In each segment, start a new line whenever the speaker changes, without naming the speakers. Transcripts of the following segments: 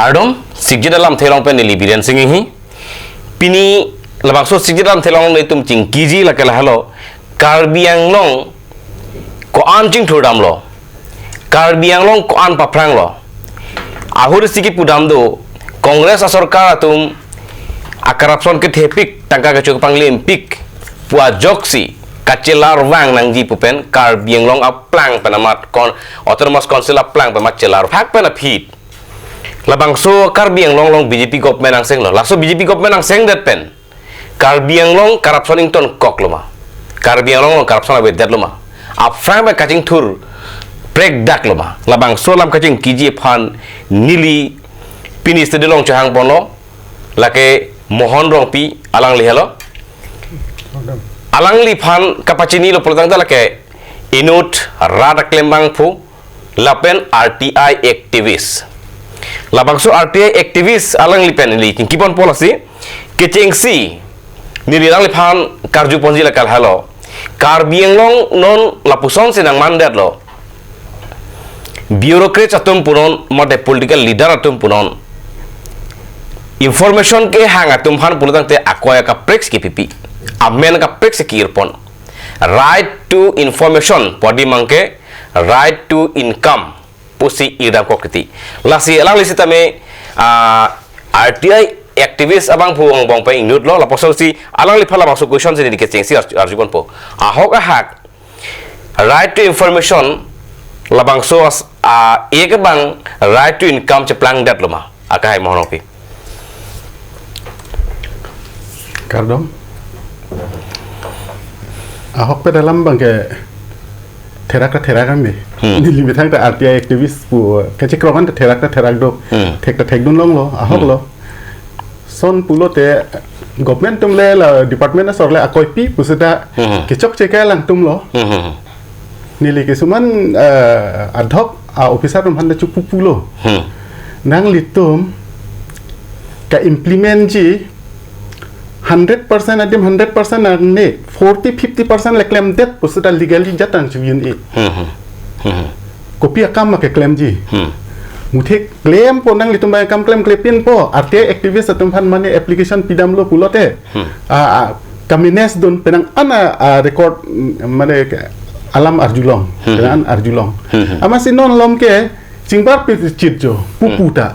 Kardom sikji dalam thelong pen nili biren singi pini labang so sikji dalam thelong le tum ching kiji la kala halo Karbiang long ko an ching thodam lo Karbiang long ko an paprang lo ahur siki pudam do Kongres asorkar atum akarapson ke thepik tangka ke chok panglim pik pua joksi kacelar wang nang ji pupen Karbiang long aplang penamat kon autonomous council aplang pemat celar hak pena phit labang so Karbiang long BJP government ang seng lo laso BJP government ang seng dat pen Karbiang long corruption ington kok lo ma Karbiang long corruption abe dat lo ma aplang ba kaching thur break dak lo ma labang so lam kaching kiji phan nili pini stede long chahang pono lake mohon rong pi alang li helo alang li phan kapachini lo poltang da lake inut rada klembang phu lapen RTI activist labangso RTI activist alang li pen li kipon policy kechengsi nililang li phan karju ponji la kal halo Karbiang long non lapuson senang mandat lo bureaucrat atum punon mate political leader atum punon information ke hang atum phan pulutang te akoya ka prex KPP amen ka prex kirpon right to information podi mangke right to income pusi idam kokriti lasi alang lisita me RTI activist abang puang bong pe inut lo laposol si alang li phala masuk question se dikit cengsi arjukon po ahok ahak right to information labang so ek bang right to income ceplang dat lo ma akai mohonopi
Kardom ahok pe dalam bangke terak me nili betang ta RTI activist pu kache krokan ta terak do tek dun long lo ahok lo son pulo te government tum le la department na sorle akoi pi pusada kechok cheka lang tum lo nili ke suman adhok officer tum handa chupu pulo nang litum ka implement ji 100% adim 100% ne 40-50% le claim det pusada legally jatang chuyun e kopi akam ke claim ji muthik claim po nang litum ba kam claim klepin po RTI activist atum phan mane application pidam lo pulote kamines don penang ana record mane alam arjulong dengan arjulong amasi non lom ke cingbar pe chitjo puputa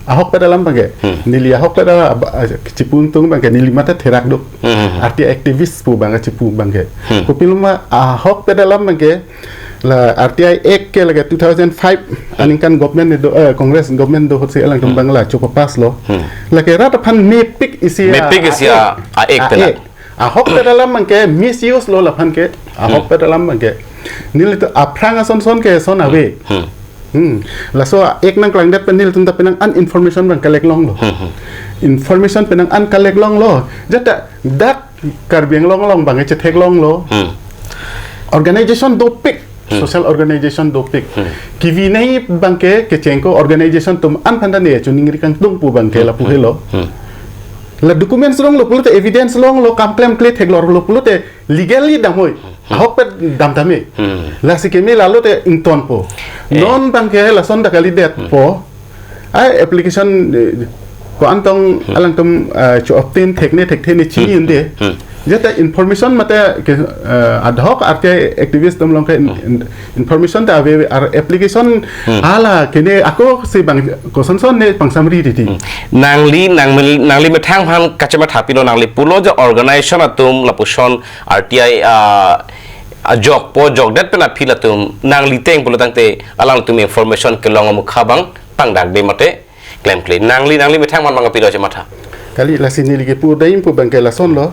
ahok pada dalam bangke nili ahok pada cipuntung bangke nili mata terak do RTI activist pu bangke cipu bangke kopiluma ahok pada dalam bangke la RTI ek ke laga 2005 aningkan government do Congress government do hotse alang tum bangla cukup pas lo lagi rata pan mepik isia ek tenak ahok pada dalam bangke misuse lo la pan ke ahok pada dalam bangke nili to apranga son ke son awe la so ek nang klang dat penil tunta penang an information bang kalek long lo information penang an kalek long lo jata dak Karbiang long bang che thek long lo organization do pick social organization do pick kivi nei bangke ke cengko organization tum an phanda ne chuning rikang tung pu bangke la pu helo la documents long lo pulute evidence long lo kam claim kle thek lo pulute legally dam hoy ahok pe dam tame la sikeme la lo te ington po non bangke la son da kali det po ai application ko antong alang tum cho obtain tekne chi inde jata information mate ad hoc RTI activist tum long information ta ave application ala kene ako se bang ko son ne pang samri ti
nangli metang phan kachama thapilo nangli pulo jo organization atum lapuson RTI jog dat pena philatum nangli teng pulo tangte alang tum information ke long mu khabang pangdak be mate claim nangli metang man mangapilo chamata
kali la sini ligi pu daim pu bangke la son lo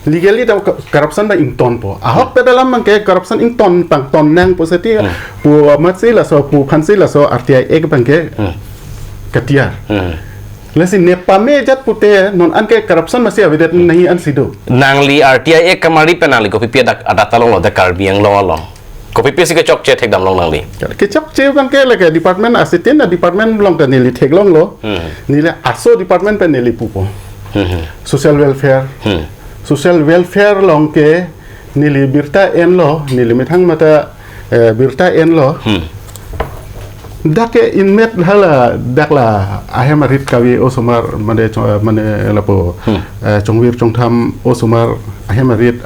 legally da corruption da ington po ahok pe dalam bangke corruption ington pang ton nang po seti pu matsi la so pu phansi la so RTI ek bangke katia lesin nepame jat pute non anke corruption masih avidet nahi an sido
nangli RTI ek kamari penali ko pipi ada talong lo da Karbiang long ko pipi sike chok che thek dam long nangli
ke chok che bangke leke department assistant na department long ta nili thek long lo nile aso department pe nili pupo social welfare long ke nili birta en lo nili mithang mata birta en lo dake inmet hala dakla ahem rit kawi osomar mane lapo chongwir chongtham osomar ahem rit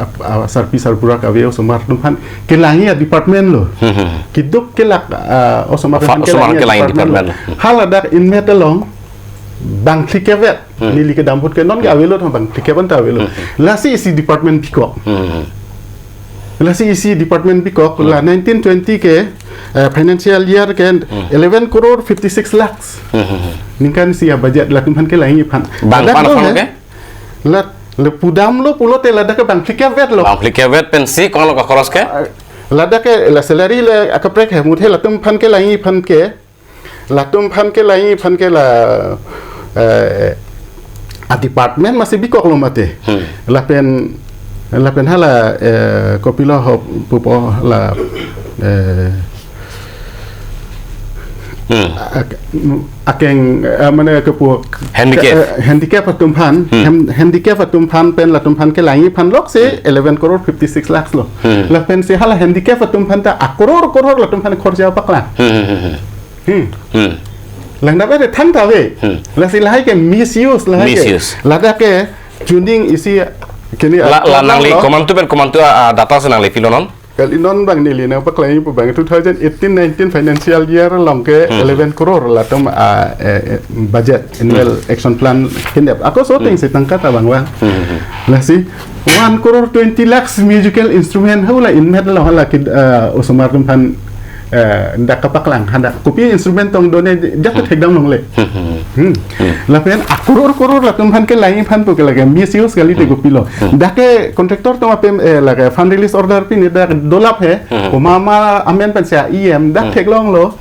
sarpi sarbura kawi osomar tumhan kelangi department lo kiduk kelak osomar
kelangi department
hala dak inmet along bang klikevet nili ke damput ke non gawe lo bang klikevan ta lo lasi isi department pikok lasi isi department pikok la 1920 ke financial year ke 11 crore 56 lakhs ningkan sia budget la tumhan ke laingi pan
bang pan ke
la le pudam lo pulo te la dak bang klikevet lo
bang klikevet pensi kon lo ka koros ke
la dak la salary le akaprek he muthe la tumhan ke laingi pan ke la tumhan ke laingi pan ke la a department masih bikok lo mate la pen hala kopilo hop pupo la akeng mana kepu handicap patumpan handicap patumpan pen la tumpan ke langi pan lok se 11 crore 56 lakhs lo la pen se hala handicap patumpan ta akror la tumpan khorja pakla lang dapat thang ta we la si lai ke misuse la da ke tuning isi kini
la nang li komantu data senang li filonon
kali non bang nili na paklai pu bang 2018-19 financial year long ke 11 crore la tom budget annual action plan hinap ako so ting si tangkat bang wa la si 1 crore 20 lakhs musical instrument hula in med la hala kid osomar tum pan ndak kapaklang handa kopi instrument tong done jatuh tek dang long le la pen akuror la tum han ke lain phan pu ke lage misuse kali te kopi lo dake contractor to apem lage fund release order pin dak dolap he ko mama amen pen sia em dak tek long lo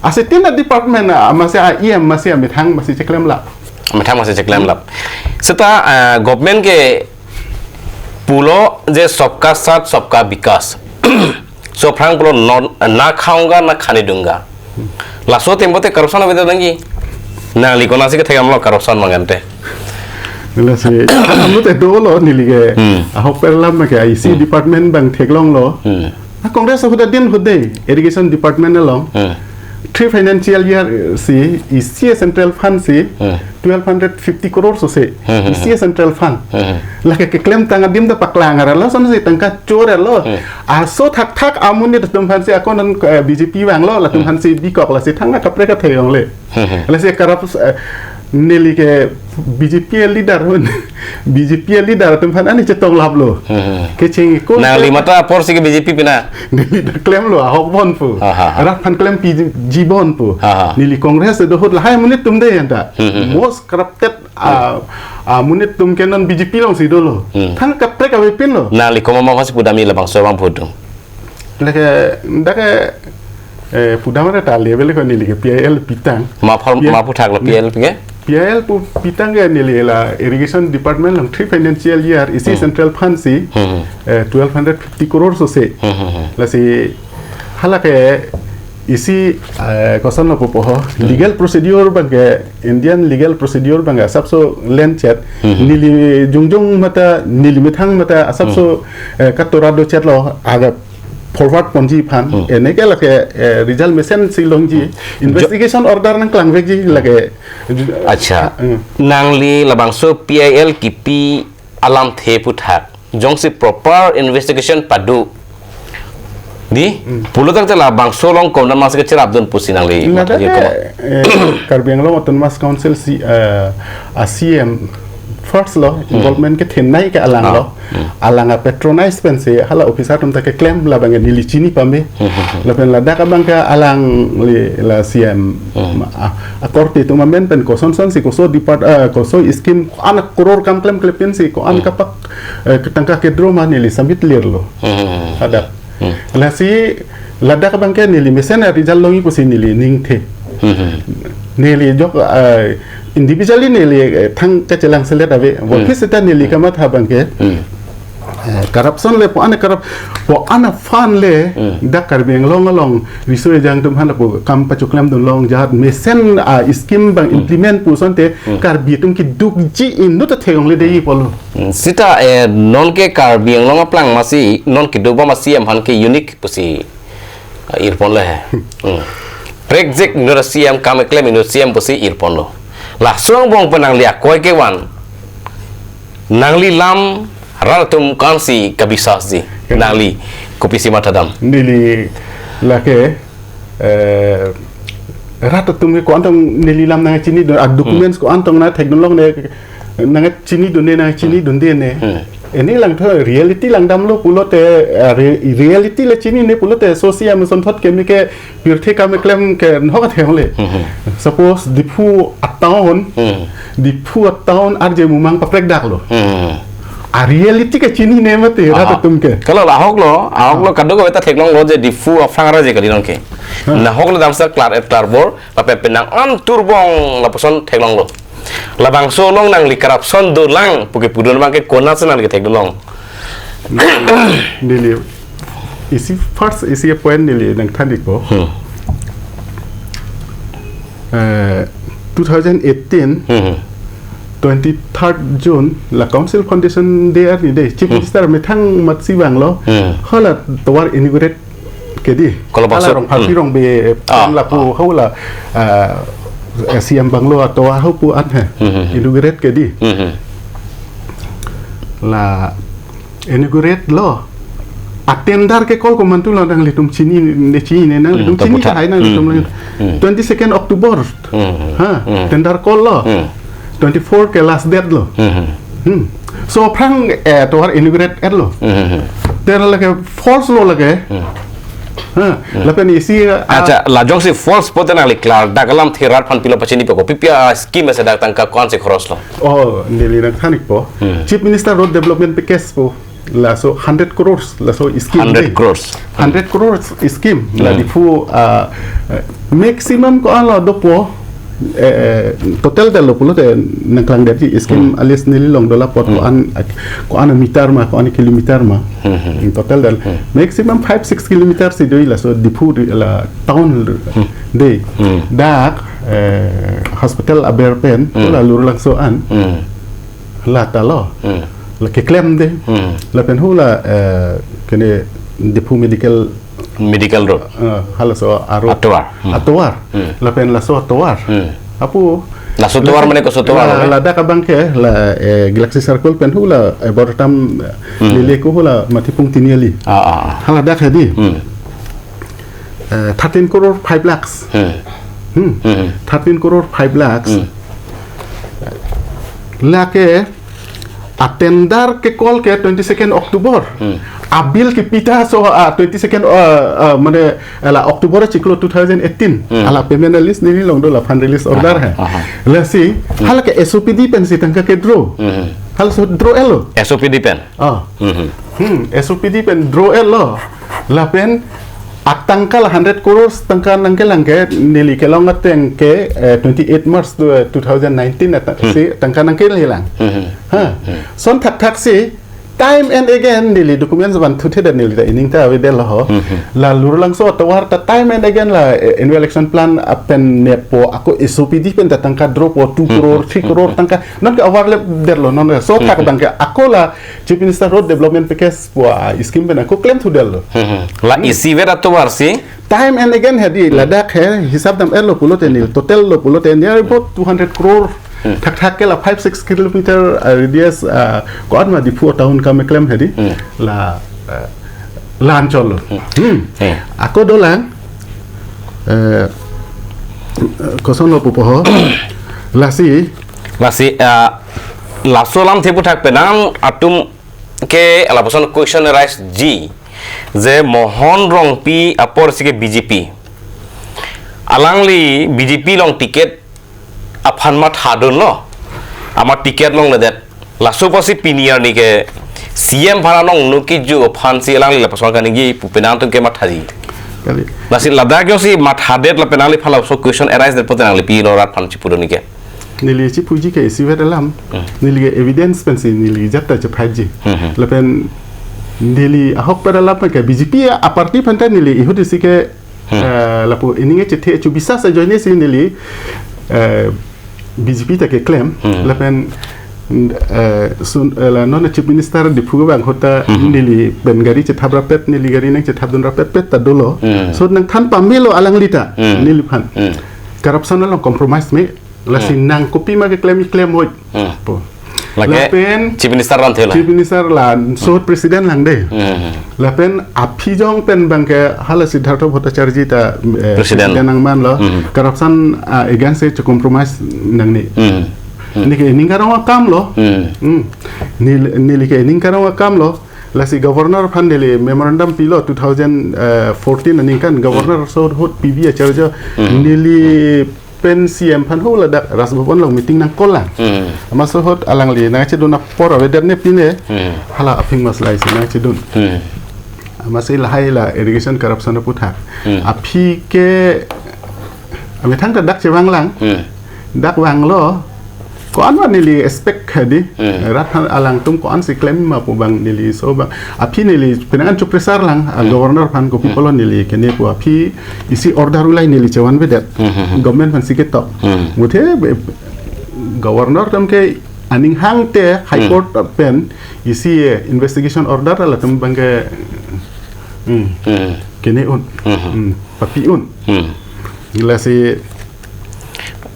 asitin department masih em masih amithang masih ceklem la
masih ceklem la seta government ke pulo je सबका साथ सबका विकास so prang pulo na khaunga na khani dunga la so tembote corruption abeda dangi na likona se ke thegam lo corruption mangante
la se amlo te do lo nili ke ahok perlam ke IC department bang theglong lo congress huda din hude irrigation department along 3 financial year si IC central fund si 1250 crore so se IC central fund la ke claim tanga dim da paklang ara lo son se tangka chor lo a so thak amun ni tum fan se akon BJP wang lo la tum fan se bikok la se thanga kapre ka theyong le la se karap neli ke BJP leader tum fan ani chetong lab lo ke ching ko
na limata porsi ke BJP pina
neli claim lo hok bon pu ara fan claim PG bon pu neli congress do hot la hai munit tum de anda most corrupted munit tum kenon BJP long si dolo thang kapre ka wepin lo
na likoma ma masih pudami labang so bang podung
leke ndake pudamara ta level ko neli ke PIL pitang
ma puthak la PIL pinge
PIL pu pitang ke nili la irrigation department lang 3 financial year isi central fund si 1250 crore so se la si halake isi kosan lo popo legal procedure bang Indian legal procedure bang sabso land chat nili jungjung mata nili mithang mata sabso katorado chat lo aga forward ponji pan ene ke lake result mesen silongji investigation order nang klang vegi lage
acha nangli labangso PIL kipi alam the puthak jongsi proper investigation padu di pulo tak tela bangso long kom mas ke cerap don pusi nangli
karbiang lo oton mas council si ACM first lo involvement ke thenai ke alang lo alanga patronize pense hala officer tum tak claim la bang nili chini pambe la pen la daka bangka alang la CM akorti tu mamen pen ko son si ko so depart ko so scheme an crore kam claim klepin si ko an kapak ketangka ke droma nili submit lir lo ada la si la daka bangka nili mesen rizal longi ko si nili ningthe nili jok individually nili thang ka chelang selet ave office ta nili kamat habang ke corruption le po ana fan le da karbeng long riso jang tum hana po kam pachuklam dun long jahat mesen scheme bang implement pu sonte karbi tum ki duk ji in no ta theyong le dei polo
sita non ke karbeng long aplang masi non ki duba masi am han ke unique pusi irpon le Reject Indonesiam kami klaim Indonesiam posi irpon lo. Lah suang bong penang liak koi kewan. Nangli lam ralatum kansi kabisas ji. Nangli kopi si matadam.
Nili lake rata tumge ko antong nili lam na chini do documents ko antong na teknologi na chini do ne na chini do ne. Ini lang thôi reality lang dam lo pulo te reality le chini ne pulo te social me son thot ke mi ke pirthe ka me klem ke no ka the le suppose dipu town arje mumang paprek dak lo a reality ke chini ne mate rata tumke
kalau ahok lo kado ko eta theklong lo je difu afang ra je kadinong ke na hok lo dam sa klar bor pape penang an turbong la poson theklong lo labang solong nang li corruption do lang puke pudon mangke kona senang ke theklong
nili isi first isi point nili nang thandik ko 2018 23rd June la Council Foundation Day ni day Chief Minister methang mat siwang lo hala tawar inaugurate kedi
kalau
rong rong be la pu hawla siam banglo atau hau pu an ha inaugurate kedi la inaugurate lo atendar ke kol ko mantulo nang litum chini nang litum chini hai nang litum 22nd October ha tendar kol lo 24 ke last date lo so prang tawar inaugurate lo there like false lo lage lapen isi
acha lajong si false poten ali klar dagalam thirar phan pilo pachini pe ko pipia scheme se dak tangka kon se cross lo
oh nili nang thanik po Chief Minister Road Development package po la so 100 crores la so scheme
100 crores
scheme la difu maximum ko ala do po total dalo pulo te nangklang dari scheme alias nili long dola pot ko an meter ma ko an kilometer ma in total dal maximum 5-6 kilometer si doi la so dipu la town day dak hospital aberpen la lur lang so an la talo la ke klem de la pen hula kene dipu medical
road
hala so atwar la pen la so atwar apu
la so atwar mane ko so atwar
la da ka bangke la Galaxy Circle pen hula bortam lele ko hula matipung tiniali hala da khadi 13 crore 5 lakhs 13 crore 5 lakhs la ke atendar ke call ke 22nd October abil ke pita so 22nd mane la October ciklo 2018 ala payment list ni long do la fund release order hai la si hal ke SOPD pen si tangka ke draw hal so draw elo
SOPD pen
SOPD pen draw elo la pen atangkal 100 crores tangka nangke langke nili ke long ateng ke 28 March 2019 si tangka nangke hilang son tak si time and again nili documents ban thuthe da nili da ining ta vedel ho la lurlang so tawar ta time and again la annual election plan apen nepo ako SOPD pen ta tangka drop 2 crore 3 crore tangka non ke overlap derlo non so tak bangke ako la Chief Minister Road Development package po scheme ben ako claim to del
la isi vera to warsi
time and again hadi ladak hai hisab dam elo pulo tenil total lo pulo tenil about 200 crore thak ke la 5-6 kilometer radius ko adma di pu town ka me claim hadi la lan cholo ako dolang ko sono pupo lasi
la solam thepu thak penang atum ke ala poson question arise ji je mohon rong pi apor sike BJP alangli BJP long ticket aphan mat hadon lo amar ticket long ledet laso posi pinier ni ke CM phara long nuki ju aphan si alangli la poson kan gi penang tum ke mat haji
kali
lasi lada kyo si mat hadet la penang li phala so question arise det potenang li pi lo rat phan chipudo ni ke
nili ci puji ke isi dalam nili evidence pensi nili jatta ci praji lepen nili ahok pada lap ke BJP aparti panta nili ihudi sike lapo ininge cete cu bisa saja ni si nili BJP ta ke claim lepen la non chief minister di phuga bang hota nili ben gari che thab rapet nili gari nang che thab dun rapet pet ta dolo so nang than pamelo alang lita nili phan corruption la compromise me la sin nang kopi ma ke claim hoi po
lagi chief minister ran thela
chief minister la so president lang de la pen api jong pen bang ke hala siddhartha bhattacharya ta
president
nang man lo corruption against to compromise nang ni ni ke ningkarang kam lo ni ke ningkarang kam lo la si governor phandeli memorandum pilo 2014 ningkan governor so hot pb acharya nili pen CM phan ho la dak ras bhon long meeting nang kolang ama so hot alang li na che dona por weather ne pine hala afing mas lai na che don ama se la hai la irrigation corruption putha api ke ame thang ka dak che wang lang dak wang lo ko an wa nili expect khadi rat alang tum ko an si claim ma pu bang nili so bang api nili penangan chu presar lang governor phan ko people nili kene ko api isi order ulai nili chewan bedet government phan siket to muthe governor tam ke aning hang te high court pen isi investigation order la tum bang ke kene un papi un la si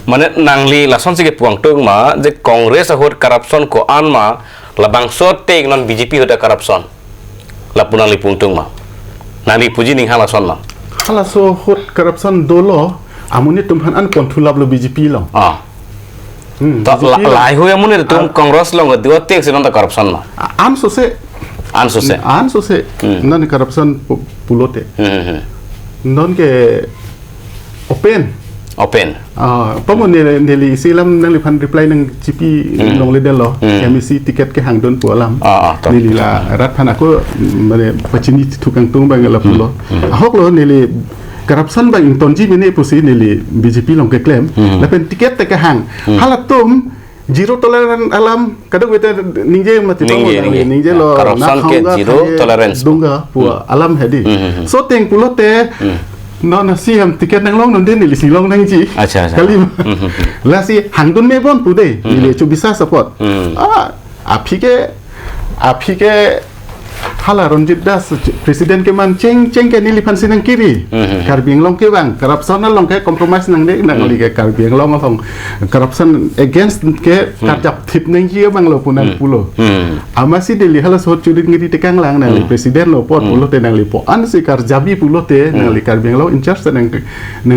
mana nangli lason sige puang tung ma je Congress hot corruption ko an ma labang so tek non BJP hoda corruption la punang li pung tung ma nangli puji ning hala son ma
hala so hot corruption dolo amuni tum han an control lo BJP lo
ta lai ho amuni tum Congress lo ngdo tek se non ta corruption ma
an so se nan corruption pulote non ke open pamo neli silam nang li phan reply nang GP nong le del lo MEC ticket ke hang don pu alam neli la rat phan ako mane pachini thukang tung bang la pulo ahok lo neli corruption bang tonji mini pusi neli BJP long ke claim la pen ticket te ke hang halatum zero tolerance alam kadang wete ningje mati ningje lo
corruption ke zero tolerance
dunga pu alam hedi so teng pulote non si ham tiket nang long non den ni si long nang ji
acha
kali la si hang dun me bon pu de ni chu bisa support api ke hala Ranjit Das presiden ke man ceng ke ni lipan sinang kiri karbiang long ke bang corruption long ke compromise nang de nang li ke karbiang long long corruption against ke karjap thip nang ji bang lo punan pulo amasi de li hala so chudit ngiri tekang lang nang li presiden lo pot pulo te nang li po an si karjabi pulo te nang li karbiang long in charge nang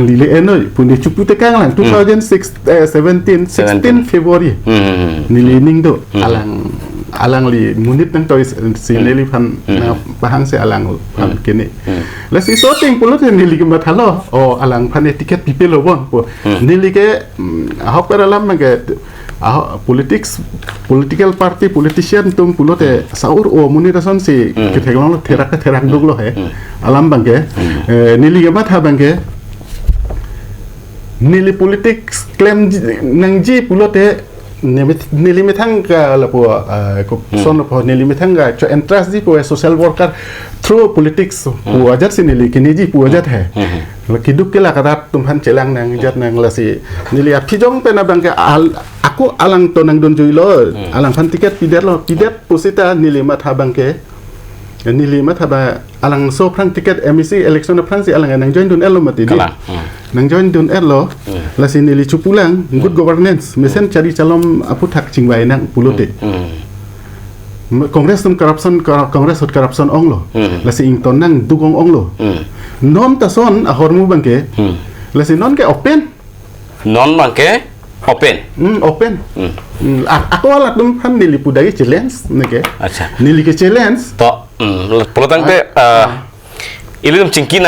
li le enoi puni chupu tekang lang 16 February ni li ning do alang li munit nang toy si neli phan pahang se alang phan kene la si so ting pulo te neli ke mathalo o alang phan ticket people lo bon po neli ke ahok peralam ke political party politician tum pulo te saur o munirason si ke thegong therak duglo he alam bangke neli ke matha bangke neli politics claim nang ji pulo te nili metang ka la po ko son po nili metang ga cho interest di po social worker through politics po ajat si nili kini ji po ajat hai la kiduk ke la kadat tum han chelang nang jat nang la si nili ap kijong pe na bang ke aku alang to nang don jui lo alang fan tiket pidet posita nili mat ha bang ke nili mat ha ba alang so prang tiket MEC election prang si alang nang join don elo mati di nang join don elo la si nili chupulang good governance mesen cari calom aputak cingwai nang pulote Congress tum corruption ong lo la si ington nang dugong ong lo non ta son a hormu bangke la si non ke open open ako ala dum han nili pudai challenge neke
acha
nili ke challenge
to pelotang te ilum cingki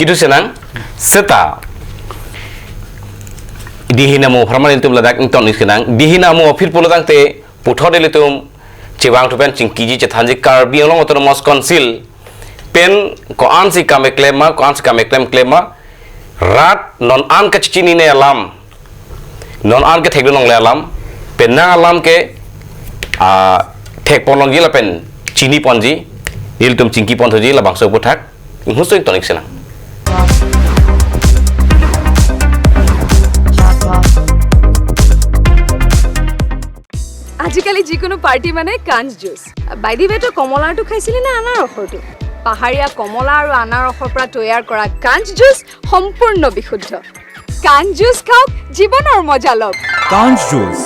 tu senang seta dihina mo permanen tum ladak ington iskenang dihina mo phir pelotang te putho dele tum cewang tu pen cingki ji cethanji karbiang long autonomous council pen ko an si kame klema rat non an ka chini ne alam non an ke thekdo nong le alam pen na alam ke thek ponong ji la pen chini ponji il tum cingki pon thoji la bangso puthak husoi tonik senang
আজিকালি যিকোনো পাৰ্টি মানে কাঞ্চ juice by the ৱেটো কমলাটো খাইছিলি না আনাৰসৰটো পাহাৰীয়া কমলা আৰু আনাৰসৰ পৰা তৈয়াৰ কৰা কাঞ্চ জুচ সম্পূৰ্ণ বিশুদ্ধ কাঞ্চ জুচ খাওক জীৱনৰ মজা লওক
Kanj Juice.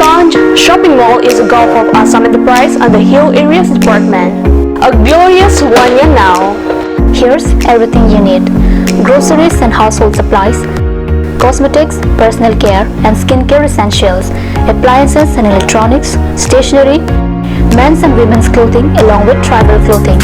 Kanj Shopping Mall is a Gulf of Assam Enterprise and the Hill Areas Department. A glorious 1 year now. Here's everything you need. Groceries and household supplies, cosmetics, personal care and skincare essentials, appliances and electronics, stationery, men's and women's clothing along with tribal clothing.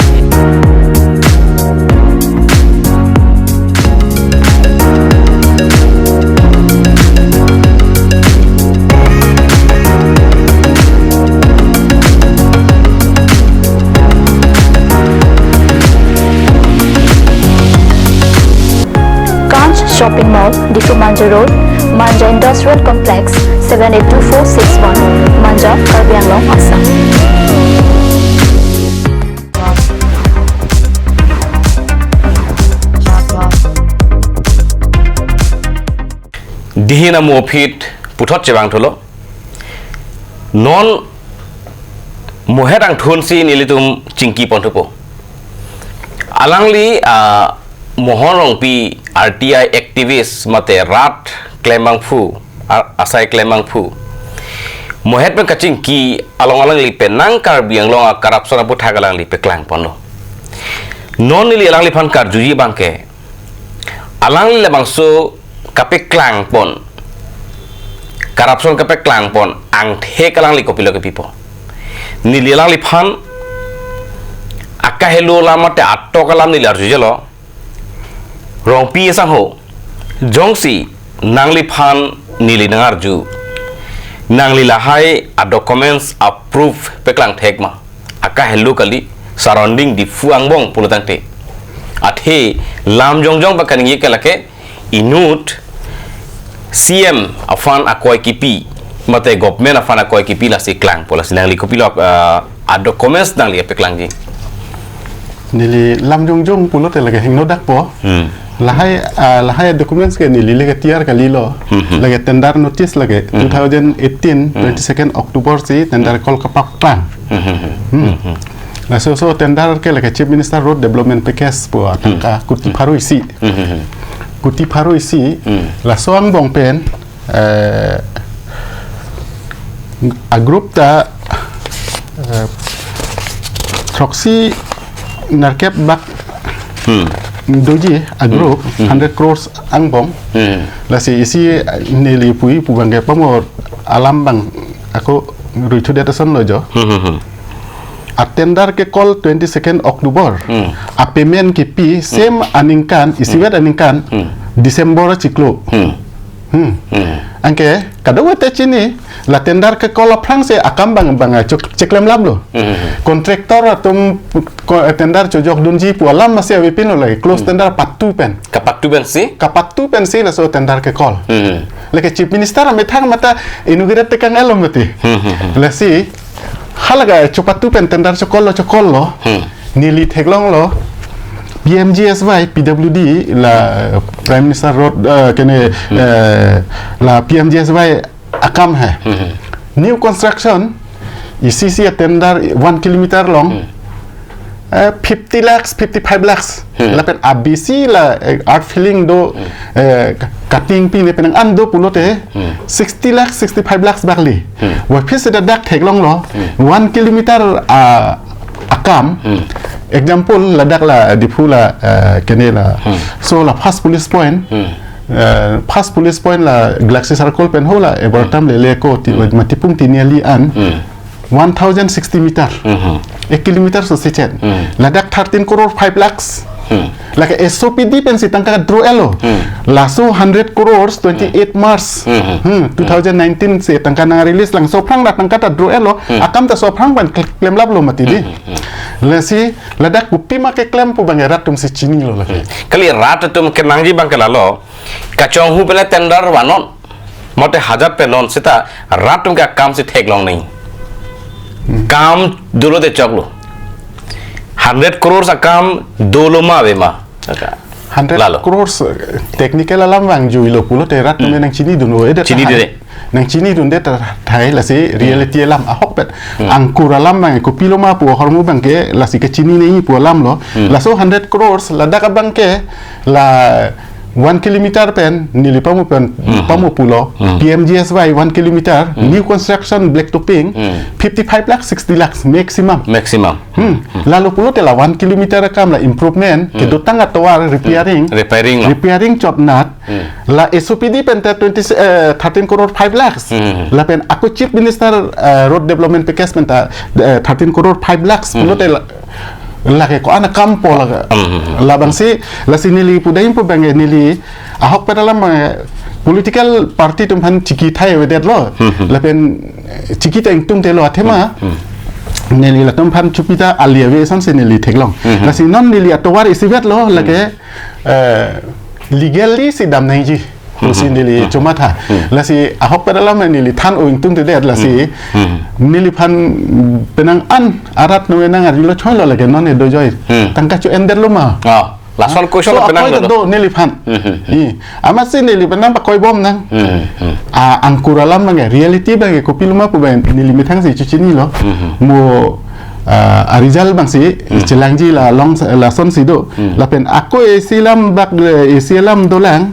Shopping Mall, Difu Manja Road, Manja Industrial Complex, 782461, Manja, Karbi Anglong, Assam.
Dihina Mopit, Putot Chevang Tolo Non Moherang Tunsi Nilitum Chinki Pontupo Alangli Mohorong Pi RTI activist mate rat klemang fu asai klemang fu mohet pen kacing ki along li penang kar biang long corruption apu thagalang li peklang pono non li alang li phan kar juji bangke alang li bangso kapeklang pon corruption kapeklang pon ang the kalang li kopilo ke pipo ni li alang li phan akahelo lamate atto kalam ni lar jujelo Rong pi sang ho jongsi nangli phan nili nangarju nangli lahai a documents approve peklang thekma aka hello kali surrounding di fuang bong pulutang te athe lam jongjong bakani ye kalake inut CM afan akoy kipi mate government afan akoy kipi la siklang pola sinang li kopilok a documents nangli peklang ji
nili lam jongjong pulot lagi hingno dak po lahai documents ke nili lagi tiar kali lo lagi tender notice lagi 2018 22nd October si tender call kapak plan la so tender ke lagi chief minister road development package po tangka kuti paru isi la soang bong pen a group ta proxy narkep bak doji a group 100 crores angbong la si isi neli pui pubange pamor alam bang ako ruitu data son lojo attendar ke call 22nd October a payment ke pi same aningkan isiwet aningkan December ciklo angke kadawa te chini la tendar ke call France akam bang ceklem lam lo kontraktor atum tendar cojok dunji pu alam masih awipin lo lagi close tendar patu pen kapatu pen si la so tendar ke call lagi chief minister amethang mata inaugurate tekang elom mati la si halaga chopatu pen tendar cokol lo nili theglong lo PMGSY PWD la Prime Minister Road kene la PMGSY akam hai new construction ECC tender 1 kilometer long 50 lakhs 55 lakhs la pen ABC la art filling do cutting pi ne pen an do pulote 60 lakhs 65 lakhs bakli wa phis da dak theglong lo 1 kilometer akam example ladak la dipula kene la so la first police point la Galaxy Circle pen hola ebortam le ko matipung tiniali an 1060 meter 1 kilometer so sechet ladak 13 crore 5 lakhs like SOPD pen si tangka draw elo la so 100 crores 28 March 2019 se tangka na release lang so prang la tangka ta draw elo akam ta so prang ban claim lab lo mati di la si ladak kupi make claim pu bangerat tum si chini lo la
kali rat tum ke nangji bang kala lo kachong hu pele tender wanon mote hajar penon sita rat tum ka kam si thek long nahi काम dulu de choklo 100 crores akam dolo ma bema
100
Lalu.
crores technical alam bang jui lo pulo terat tu nang Chini dun we
Chini dun
nang Chini dun de thai la si reality alam ahok bet angkur alam bang ko pilo ma pu hormu bang ke la si ke Chini nei pu alam lo la so 100 crores la dak bang ke la 1 kilometer pen nili pamu pulo PMGSY 1 kilometer new construction black topping 55 lakhs 60 lakhs maximum lalu pulo tela 1 kilometer kam la improvement ke dotang atawar repairing job nat la SOPD pen 13 crore 5 lakhs la pen aku chief minister road development package pen 13 crore 5 lakhs pulo tela lagi ko anak kampo labang si la sinili pudaim po bang nili ahok pedalam political party tumhan ciki thai wedet lo la pen ciki teng tung te lo athema nili la tumhan chupita aliave san se nili theklong la si non nili atowar isivet lo lage legally si dam nai ji si nili cuma tha la si ahok pedalam nili than oing tung te det la si nili phan penang an arat no enang ari lo choi lo lage non e do joy tangka chu ender lo ma
lason ko so penang
do nili phan ama si nili penang pa koi bom nang angkuralam mang reality bang ko piluma pu ben nili mithang si chuchini lo mo Arizal bang si celangji la long la son sido la pen ako e silam bak e silam dolang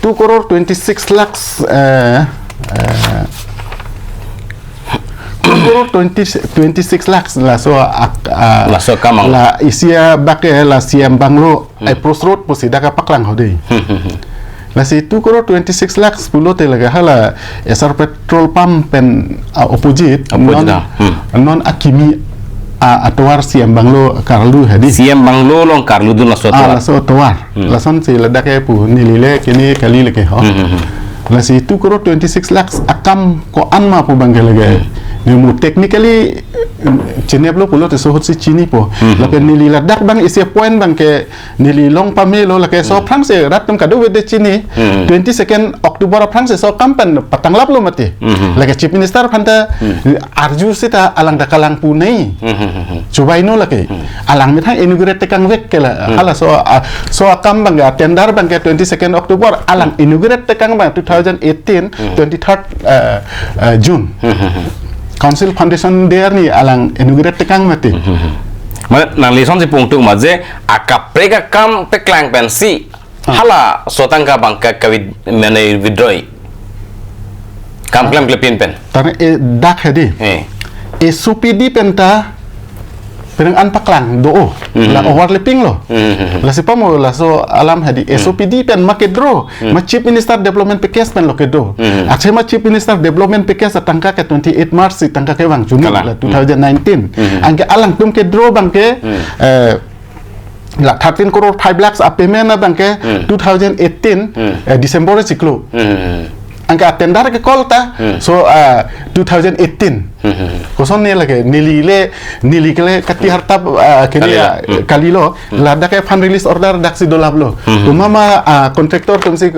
2 crore 26 lakhs 2 crore 26 lakhs la so
kamang
la isia bak la siam banglo ai pros road posida ka paklang hodei la si 2 crore 26 lakhs pulo te laga hala SR petrol pump pen opposite non akimi atawar siam banglo karlu hadi
siam banglo long karlu dun la
so tawar la son si la dake pu nilile kini kali leke ho la si 2 crore 26 lakhs akam ko anma pu bangelage nemu technically cheneblo pulo te sohot si chini po la pen nili la dak bang isi point bang ke nili long pamelo la ke so france ratum kadu wede chini 22nd October france so kampan patang lap lo mati la ke chief minister phanta arju sita alang dakalang pu nei cobai no la ke alang mithang inaugurate kang wek ke la hala so akam bang tender bang ke 22nd October alang inaugurate kang bang 2018 23rd June Council Foundation there ni alang inaugurate tekang mati.
Nang lison si pungtung maje akap prega kam peklang pensi hala sotangka bangka kawid mane withdraw kam klam klepin pen.
Tane dak hedi. SOPD penta perang an paklang do la overlapping lo la sipa mo la so alam hadi SOPD pen makedro ma chief minister development package pen lo kedo ache ma chief minister development package tangka ke 28 March tangka ke wang Juni la 2019 angke alang tum ke dro bang ke la 13 crore 5 lakhs a payment na bang ke 2018 December siklo angka tender ke kolta so 2018 koson ne lage nili kele kati harta kini kalilo lada ke fund release order daksi dolablo to mama contractor tumsi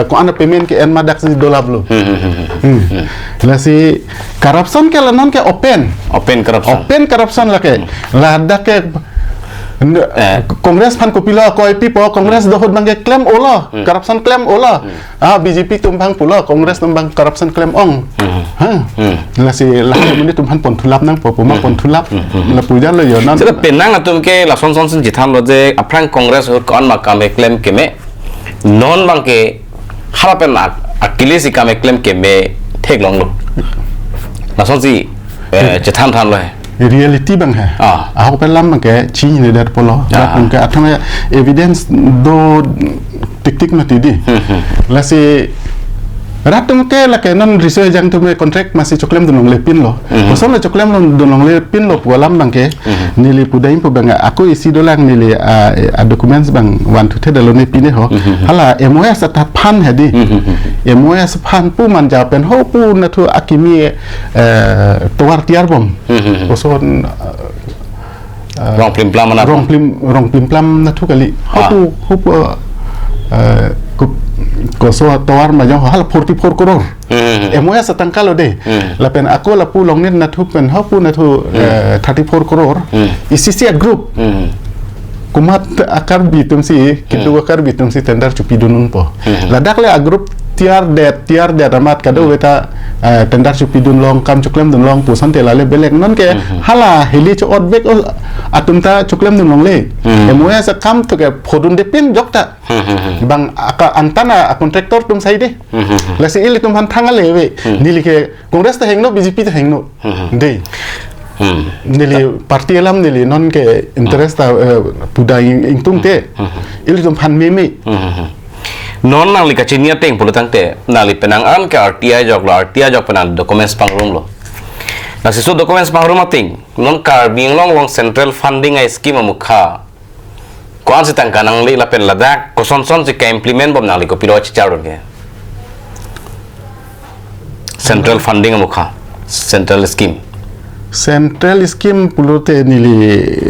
ko ana payment ke enma daksi dolablo la si corruption ke lanon ke open corruption lake lada ke Kongres pan kopila koi pipo Kongres dohod bangge claim ola corruption claim ola BJP tumbang pula Kongres tumbang corruption claim ong la si la muni tumbang pon thulap nang popoma pon thulap la puja lo yo nan
sira penang atum ke la son son jitham lo je aprang Kongres hor kon ma kame claim keme non bangke harapen akile si kame claim keme thek long lo la son si jitham tham lo
reality bang hai aku pelam bang ke cini ni dar polo bang ke athame evidence do tik mati di la si ratum ke la ke non research jang tu me contract masih coklem dunong lepin lo kosong le coklem dunong lepin lo pualam bang ke nili pudaim pu bang aku isi dolang nili documents bang want to tell lo ne pine ho hala MOS ta phan hedi MOS phan pu man ja pen ho pu na thu akimi towar tiar bom kosong
rong plim plam na thu kali ho pu koso tawar ma jong hal 44 crore MOS tangka lo de la pen aku la pu long net na thu pen ha pu na thu 34 crore ICC group
kumat akar bitum si kitu akar bitum si tender cupi dunun po ladak le agrup tiar det amat kado weta tender cupi dun long kam cuklem dun long pusan te lale belek non ke hala heli cho odbek atumta cuklem dun long le emoya sa kam to ke phodun de pin jokta bang aka antana kontraktor tum sai de la si ili tum han thanga lewe nili ke kongres ta hengno bjp ta hengno de nili parti alam nili non ke interest ta puda ing tung te ili tum han meme
non nang li kacinia teng puluh tangte nali penang an ke RTI jok penang documents pangrum lo na sisu documents pangrum ating non karbing long central funding ai scheme mukha kuan sitang kanang li lapen ladak koson si ka implement bom nali ko pilo chichar ke central funding mukha central scheme pulote nili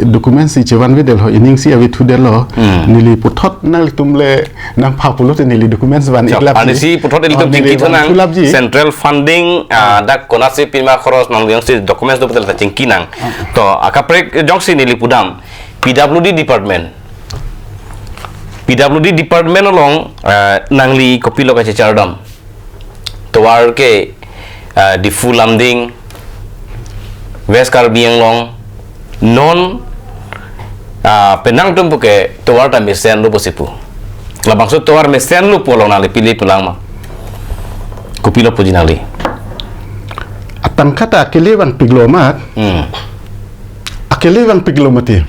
dokumen si cewan vedel ho ining si awi tudel lo nili puthot nang tumle nang pha pulote nili dokumen swan iklap ani si puthot eli tum tingki thonang central funding dak konasi pima khoros nang yang si documents do betel ta cingki nang to akaprek jongsi nili pudam PWD department along nangli kopi lo ka chardam to war ke di fulamding West Karbi Anglong non penang tumpu ke tuar ta mesen lu posipu la bangso tuar mesen lu polong nali pilih pulang ma kupilo pujinali
atang kata kelewang piglomat akelewang piglomati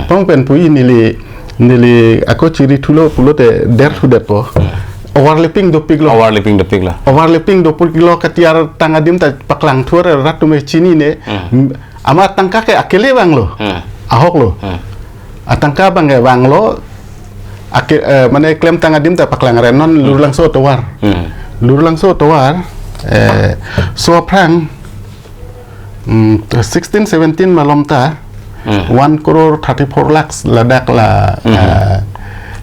pangpen pui nili ako ciri tulo pulote der hudet po overlapping do piglo katiar tangadim ta paklang tuar ratu me chini ne ama tangka ke akele wang lo ahok lo atangka bang wang lo mane klaim tangadim ta paklang renon lur langso tawar so prang 16 17 malom ta 1 crore 34 lakhs ladak la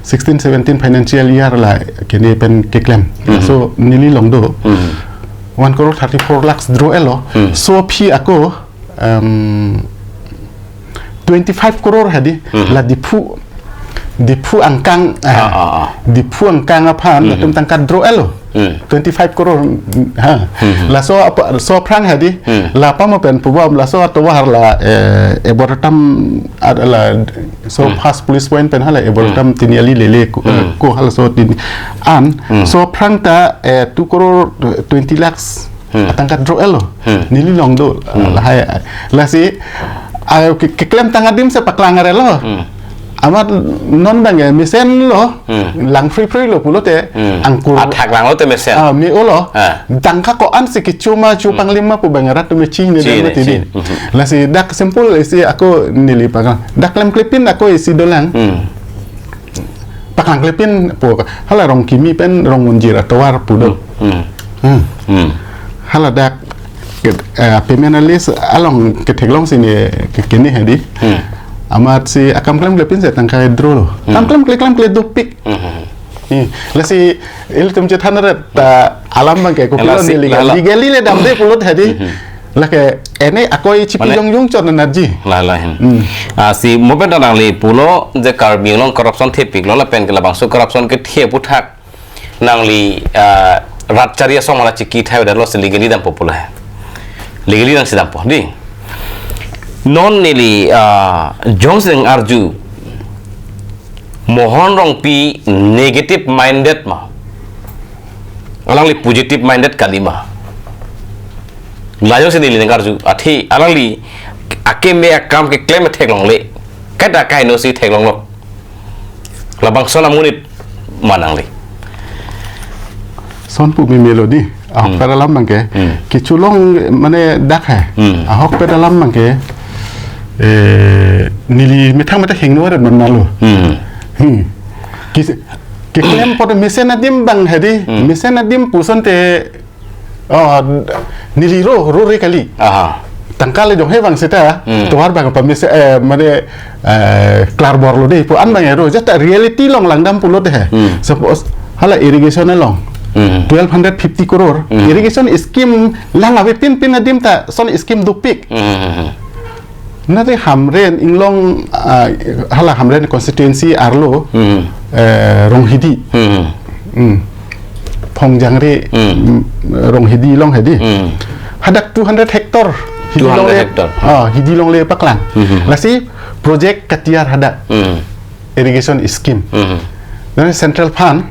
16-17 financial year la kini pen keklem so nili longdo 1 crore 34 lakhs draw elo so pi ako 25 crore hadi la dipu angkang apan tum tangkat draw elo 25 crore la so prang hadi la pa mo pen pubam la so atwar la eboratam adalah so pas police point pen hala eboratam tiniali lele ko hala so tin an so prang ta 2 crore 20 lakhs atangkat draw elo nili long do la si ke klaim tangadim sa paklangar elo amat non bang mesen lo lang free lo pulote angkur
atak lang lo te mesen
mi olo dangka ko an si cuma cupang lima pu bangarat tu meci ne dan tidi la si dak simpul isi aku nili pakang dak lem klipin aku isi dolang pakang klipin pu hala rong kimi pen rong munjir atawar pudo hala dak pemenalis along keteglong sini kekini hadi amat si akam klaim klepin saya tangkai draw lo klaim do pick la si il tum cetan ta alam bang ke ko pilon ni ligali le dam de pulot hadi la ke ene akoi chipi jong chon energy
la si moben danang li pulo je Karbi Anglong corruption the pik lo la pen ke la bangso corruption ke the puthak nang li rat charia somala chiki thai da lo se legally dam popular legally dang sidam po di non nili jongseng arju mohon rong pi negative minded ma alang li positive minded kalima lajo se nili arju athi alang li akeme akam ke claim theklong le kada kai no si theklong lo labang sona munit manang li
son pu mi melody ahok pedalam bangke kiculong mane dak hai ahok pedalam bangke nili metang hengno ada manalo ki klaim pada mesen adim bang hadi mesen adim pusan te nili ro kali tangkal jong he bang seta tuar bang pa mesen mane klar bor lo de pu an bang ro jata reality long langdam pulot he suppose hala irrigation long 1250 crore
Mm.
irrigation scheme lang awe pin adim ta son scheme dupik nanti hamren inglong hala hamren constituency arlo rong hidi phong jangre rong hidi long hedi hadak 200 hektar
200 hektar
hidi long le paklan lasi project katiar hadak irrigation scheme dan central fund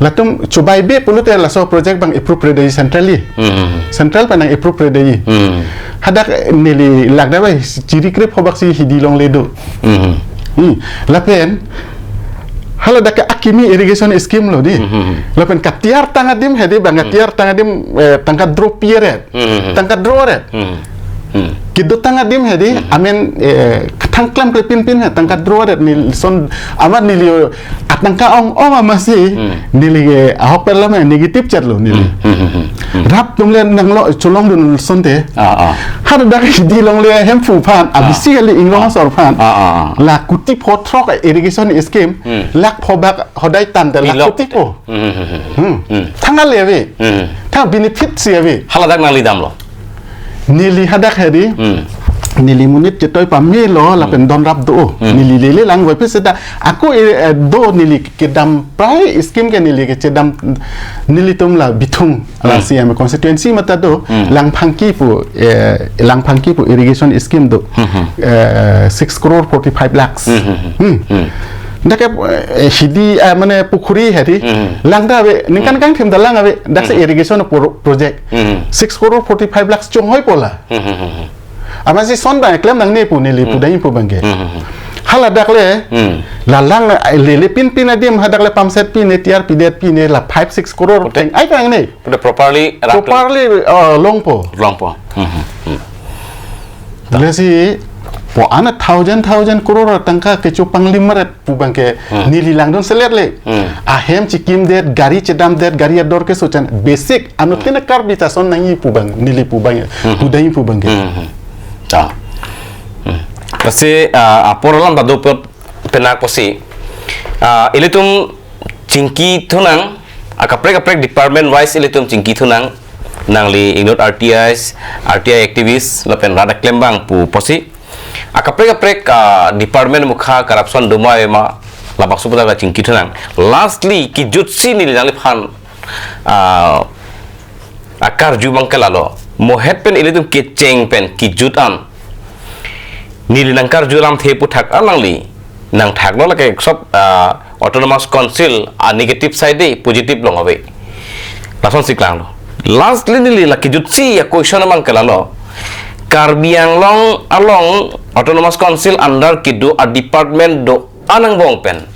latum cobai be pulut ya laso project bang approve redai centrally central panang approve redai hadak nili lagda bai ciri krip hobak si hidi long ledo lapen hala dak akimi irrigation scheme lo di lapen katiar tangadim hedi bang katiar tangadim tangkat drop pieret tangkat droret kido tangadim hedi amen tangklam ke pin tangkat droret ni son amat nili atangka ong masih nili ahok perlama negatif chat lo nili rap tumlen nang lo colong dun sonte har dak di long le hem fu pan abisi ali inglong sor pan la kuti potrok irrigation scheme lak phobak hodai tan de la kuti po tangal lewe ta benefit siawe
haladak nang lidam lo
nili hadak hedi nili munit jetoy pamye lo la pen don rap do nili lele lang wa peseda aku do nili kedam prai scheme ke nili ke cedam nili tum la bitung la siam constituency mata do lang phangki pu irrigation scheme do 6 crore 45 lakhs Dake hidi mane pukhuri hedi langda be ninkan kang thim dalang abe dakse irrigation project 6 crore 45 lakhs chong hoi pola amasi son ba klem nang ne pu ne li pu dai pu bangge hala dakle la lang le pin adim hadak le pamset pin ne tiar pidet pin ne la 5 6 crore teng ai kang ne
properly
long po lesi po ana thousand crore tangka ke chupang limaret pu bangke nili langdon selet le ahem chikim det gari chedam det gari ador ke sochan basic anutina karbita son nangi pu bang nili pu bang pu dai pu bangke
kasi aporolam bado penak posi ilitum cingki thunang akaprek department wise ilitum cingki thunang nangli ignot RTI activist lapen rada klembang pu posi akaprek department mukha corruption dumai ma labak suputa ga cingki thunang lastly ki jutsi ni nangli phan akar jubang kelalo mohet pen ilitum ke cheng pen ki jutan nili nangkar julam the puthak alangli nang thak lo lake sob autonomous council negative side positive long abe lason siklang lo lastly nili la ki jutsi ya question man kelalo karbiang long along autonomous council under kido a department do anang bong pen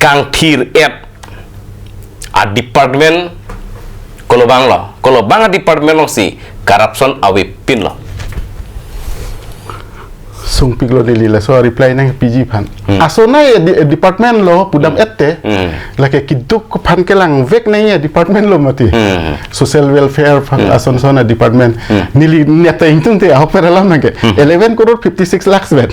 kang thir a department kolobang a department long si corruption awe pin lo
sung piglo nili la so reply nang PG phan asona department lo pudam ette lake kiduk phan kelang vek nai department lo mati social welfare ason sona department nili neta intung te opera lam nage 11 crore 56 lakhs vet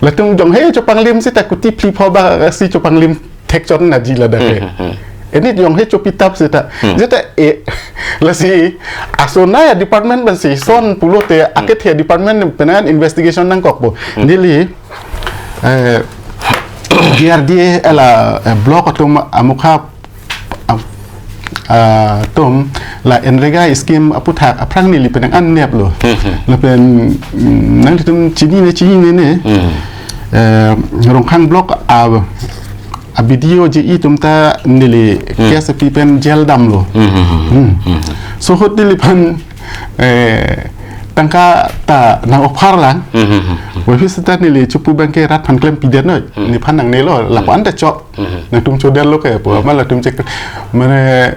latung jong he chopanglim si takuti pli phoba si chopanglim thek chon na jila dake ini jong he chopitap sita jeta lasi asona ya department basi son pulote aket ya department penan investigation nang kokbo nili GRD ala block atom amukha tom la enrega scheme aputhak aprang nili penang an nep lo la pen nang tum chini ne rongkhang block a video je tumta nili kesa pipen gel dam lo so hot nili pan tangka ta nang ophar lang wa fisata nili chupu bangke rat pan klem pidet no ni pan nang nelo la pan ta chop nang tum chodel lo ke po ma la tum chek mane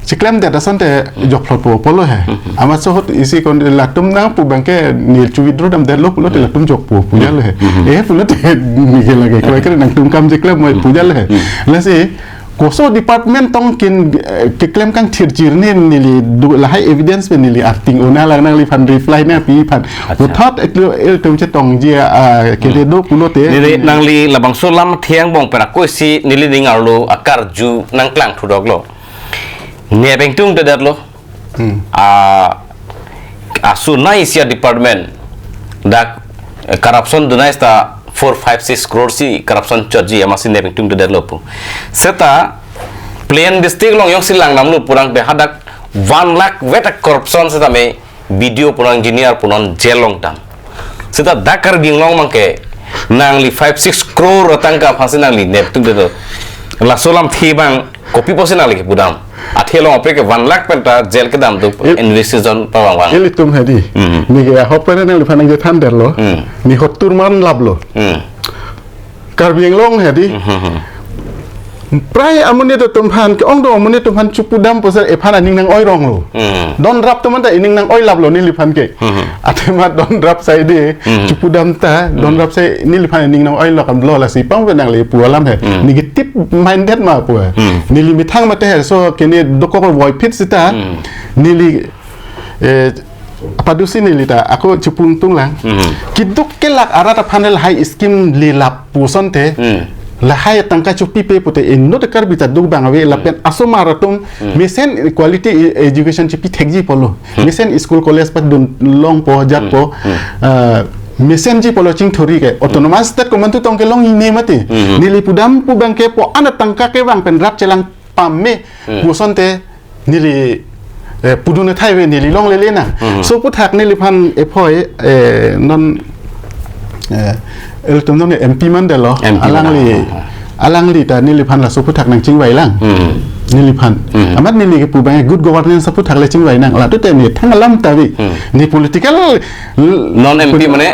chiklem de dasante jok plot po polo he ama so hot isi kon la tum nang pu bangke nil chu widro dam de lo lo la tum jok po puja le he pulo te ni ke lage ko ke nang tum kam chiklem mo puja le la si koso department tong kin chiklem kang thir ne nili du la hai evidence pe nili arting ona la nang li fan reply na pi fan ko thot el tum che tong je ke de do pulo te
nili nang li labang so lam thiang bong pera ko si nili ningar lo akar ju nang klang thudok lo ne beng tung de lo asu naisia department dak corruption dunai sta 456 crore si corruption charge amasin neping tung develop seta plan district long yong silang namlu purang be hadak 1 lakh vetak corruption seta me video purang engineer punon jelong tam seta dakar binglong mangke nangli 56 crore tangka phasinangli nep tung de la solam thibang kopi posinali ke budam athelong apre ke 1 lakh penta jel ke dam tu investigation pawang wang
Ili tum hadi. Ni ke hopper nang lipan nang than der lo. Ni hotur man lab lo. Karbiang long hadi. Prai amunnya tu tumpan ke ong do amunnya tumpan cupu dam posal ephan aning nang oi rong lo. Don rap teman ta ining nang oi lab lo ni lipan ke. Atemat don rap sai de cupu dam ta don rap sai ni lipan aning nang oi lo kan blo la si pang benang le pu alam he. Ni ke tip minded ma pu. Ni li mitang ma te so kene dokor boy pit sita. Ni li padusi ni lita aku cepung tung lang kiduk kelak arat panel high skim li lap puson te la hai tangka chupi pe pute in no tekar bita dug bang awe la pen asoma ratum mesen quality education chipi thekji polo mesen school college pat dun long po jat po mesen ji polo ching thori ke autonomous state komantu tong ke long ne mate nili pudam pu bang ke po ana tangka ke bang pen rap chelang pamme puson te nili pudune thaiwe nili long lele na so puthak nili phan epoi non el tum non MP man de lo alang li ta nili phan la so puthak nang ching wai lang nili phan amat nili ke pu bang good governance sa puthak le ching wai nang la tu te ni thang lam ta wi ni political
non MP mane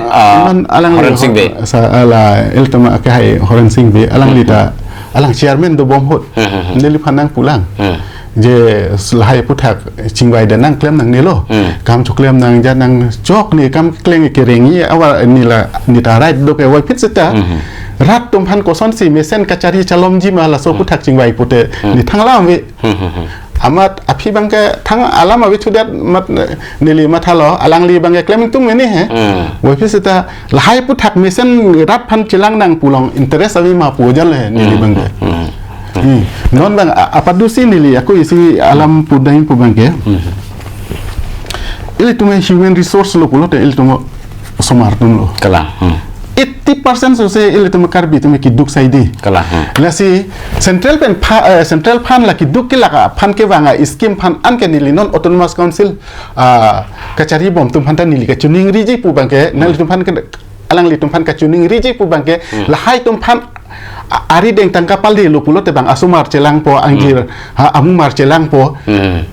Horan Singh be
sa ala el tum ka hai Horan Singh be alang li ta alang chairman do bom hot nili phan nang pulang je selahai puthak chingwai dan nang klem nang nilo kam choklem nang ja nang chok ni kam kleng kerengi awa nila nita right do ke wai pit sita rat tum phan ko son si mesen kachari chalom ji mala so puthak chingwai pute ni thanglam we amat api bangke thang alam awi thudat mat nili mathalo alang li bangke klem tum ni he wai pit sita lahai puthak mesen rat phan chilang nang pulong interest awi ma pu jan le nili bangke non bang apa dusi nili aku isi alam pudain pubangke ili tume human resource lo pulo te ili tumo somar tum lo
kala
80% so se ili tume karbi tume kiduk saidi
kala
la si central pen central pan la kiduk ke la pan ke wanga scheme pan an ke nili non autonomous council kachari bom tum pan ta nili ka chuning riji pubangke nali tum pan ke alang li tum pan ka chuning riji pubangke la hai tum pan ari deng tangka paldi lu pulo te bang asumar celang po anggir amu mar celang po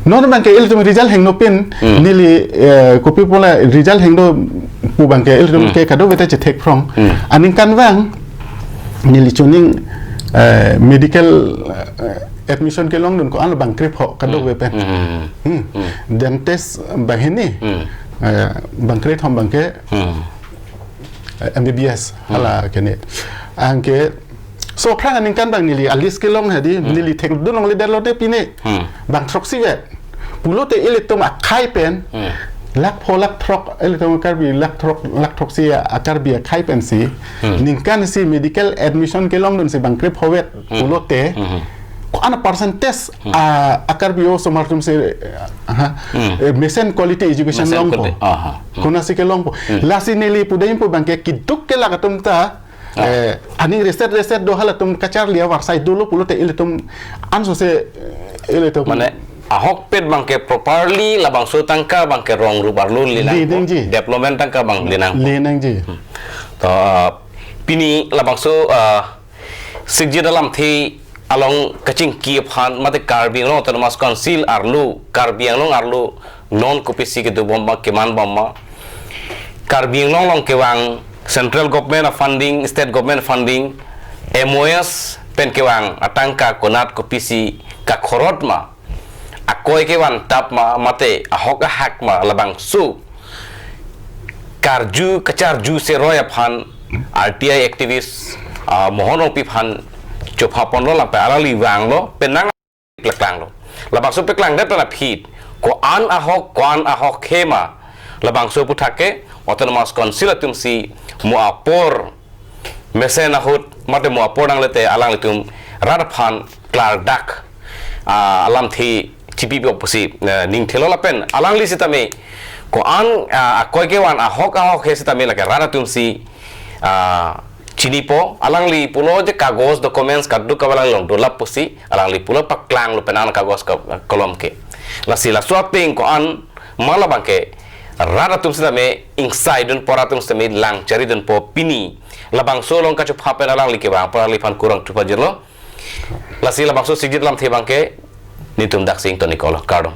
non bang ke il tum rizal heng no pin nili kopi pola rizal heng do pu bang ke il tum ke kado beta che tek from aning kan wang nili chuning medical admission ke long dun ko an bang krip ho kado we pen dentist bang hini bang krip hom bang ke MBBS hala kene angke so prang aning kan bang nili alis ke long hadi nili tek dunong le dalo de pine bang troksi vet pulo te ile tom akai pen lak pho lak trok ile tom karbi lak trok si akar bi akai pen si ning kan si medical admission ke long dun si bang krep hovet pulo te ko ana percentage akar bi o somartum se mesen quality education long po kona si ke long po lasi nili pudaim po bang ke kiduk ke lagatum ta ani reset do hala tum kachar liya warsai dulu pulo te ile tum anso se ile tum
mane ahok pet bangke properly la bang so tangka bangke rong rubar lu linang development tangka bang linang
ji
to pini la bang so sigje dalam thi along kaching ki phan mate karbiang long autonomous council arlu karbiang long arlu non kopisi ke do bomba ke man bomba karbiang long ke wang central government funding, state government funding, MOS pen kewang atangka konat kopisi ka khorot ma akoy kewan tap ma mate ahok hak ma labang su karju kacharju se roya phan RTI activist mohon pi phan chopha pon lo la pa alali wang lo penang plaklang lo labang su plaklang dat na phit ko an ahok khema labang su puthake autonomous council tumsi muapor mesena hut mate muapor dang lete alang litum radphan klar dak alam thi cipi pi oposi ning thelo lapen alang li sitame ko an koi ke wan ahok he sitame la rara tumsi chini po alang li pulo je kagos documents kaddu kawalang long dolap posi alang li pulo paklang lu penan kagos kolom ke la sila swapping ko an mala bangke rara tum sitame inside dun pora tum sitame lang cari dun po pini labang solong kacup hapen alang li ke bang pora li fan kurang tupa jerlo la sila bangso sigit lam the bangke nitum dak sing to nikolo kardom